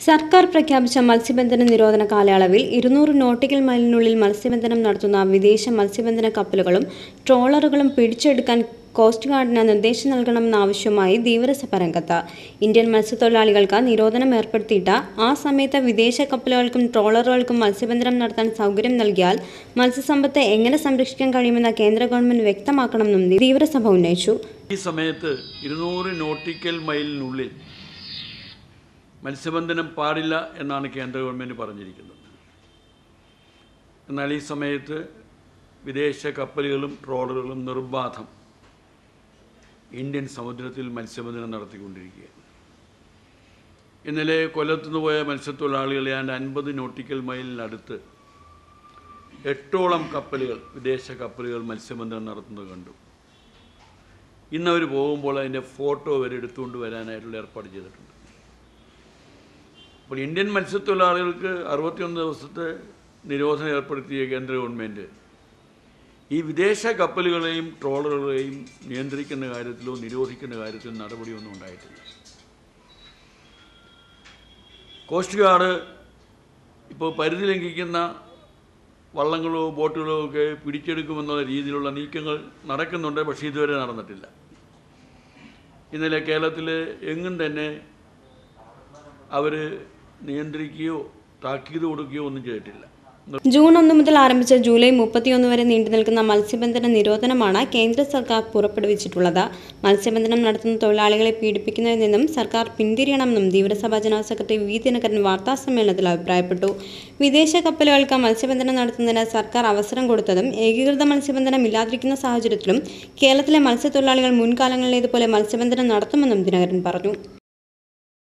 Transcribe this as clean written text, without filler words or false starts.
സർക്കാർ പ്രഖ്യാപിച്ച മത്സ്യബന്ധന നിരോധന കാലയളവിൽ 200 നോട്ടിക്കൽ മൈലിനുള്ളിൽ മത്സ്യബന്ധനം നടത്തുന്ന വിദേശ മത്സ്യബന്ധന കപ്പലുകളും ട്രോളറുകളും പിടിച്ചെടുക്കാൻ കോസ്റ്റ് ഗാർഡിന് നിർദ്ദേശം നൽകണമെന്നാവശ്യവുമായി ധീവരസഭ രംഗത്ത്. ഇന്ത്യൻ മത്സ്യത്തൊഴിലാളികൾക്ക് നിരോധനം ഏർപ്പെടുത്തിയിട്ട് ആ സമയത്ത് വിദേശ കപ്പലുകൾക്കും ട്രോളറുകൾക്കും മത്സ്യബന്ധനം നടത്താൻ സൗകര്യം നൽകിയാൽ മത്സ്യസമ്പത്ത് എങ്ങനെ സംരക്ഷിക്കാൻ കഴിയുമെന്ന് കേന്ദ്ര ഗവൺമെന്റ് വ്യക്തമാക്കണമെന്നും ധീവരസഭ ഉന്നയിച്ചു. ഈ സമയത്ത് 200 നോട്ടിക്കൽ മൈലിനുള്ളിൽ മത്സ്യബന്ധനം പാടില്ല എന്നാണ് കേന്ദ്ര ഗവൺമെൻറ് പറഞ്ഞിരിക്കുന്നത്. എന്നാൽ ഈ സമയത്ത് വിദേശ കപ്പലുകളും ട്രോളറുകളും നിർബാധം ഇന്ത്യൻ സമുദ്രത്തിൽ മത്സ്യബന്ധനം നടത്തിക്കൊണ്ടിരിക്കുകയാണ്. ഇന്നലെ കൊല്ലത്തുനിന്ന് പോയ മത്സ്യത്തൊഴിലാളികൾ ഏതാണ്ട് 50 നോട്ടിക്കൽ മൈലിനടുത്ത് 8ഓളം കപ്പലുകൾ, വിദേശ കപ്പലുകൾ മത്സ്യബന്ധനം നടത്തുന്നത് കണ്ടു. ഇന്നവർ പോകുമ്പോൾ അതിൻ്റെ ഫോട്ടോ വരെ എടുത്തുകൊണ്ട് വരാനായിട്ടുള്ള ഏർപ്പാട് ചെയ്തിട്ടുണ്ട്. അപ്പോൾ ഇന്ത്യൻ മത്സ്യത്തൊഴിലാളികൾക്ക് 61 ദിവസത്തെ നിരോധനം ഏർപ്പെടുത്തിയ കേന്ദ്ര ഗവൺമെൻറ് ഈ വിദേശ കപ്പലുകളെയും ട്രോളറുകളെയും നിയന്ത്രിക്കുന്ന കാര്യത്തിലോ നിരോധിക്കുന്ന കാര്യത്തിലോ നടപടിയൊന്നും ഉണ്ടായിട്ടില്ല. കോസ്റ്റ് ഗാർഡ് ഇപ്പോൾ പരിധി ലംഘിക്കുന്ന വള്ളങ്ങളോ ബോട്ടുകളോ ഒക്കെ പിടിച്ചെടുക്കുമെന്നുള്ള രീതിയിലുള്ള നീക്കങ്ങൾ നടക്കുന്നുണ്ട്. പക്ഷേ ഇതുവരെ നടന്നിട്ടില്ല. ഇന്നലെ കേരളത്തിൽ എങ്ങും തന്നെ അവർ നിയന്ത്രിക്കുകയോ താക്കീത് കൊടുക്കുകയോ ഒന്നും ചെയ്തിട്ടില്ല. ജൂൺ 1 മുതൽ ആരംഭിച്ച ജൂലൈ 31 വരെ നീണ്ടുനിൽക്കുന്ന മത്സ്യബന്ധന നിരോധനമാണ് കേന്ദ്ര സർക്കാർ പുറപ്പെടുവിച്ചിട്ടുള്ളത്. മത്സ്യബന്ധനം നടത്തുന്ന തൊഴിലാളികളെ പീഡിപ്പിക്കുന്നതിൽ നിന്നും സർക്കാർ പിന്തിരിയണമെന്നും Dheevarasabha general secretary V Dinakaran വാർത്താസമ്മേളനത്തിൽ അഭിപ്രായപ്പെട്ടു. വിദേശ കപ്പലുകൾക്ക് മത്സ്യബന്ധനം നടത്തുന്നതിന് സർക്കാർ അവസരം കൊടുത്തതും ഏകീകൃത മത്സ്യബന്ധനം ഇല്ലാതിരിക്കുന്ന സാഹചര്യത്തിലും കേരളത്തിലെ മത്സ്യത്തൊഴിലാളികൾ മുൻകാലങ്ങളിലേതുപോലെ മത്സ്യബന്ധനം നടത്തുമെന്നും ദിനകരൻ പറഞ്ഞു.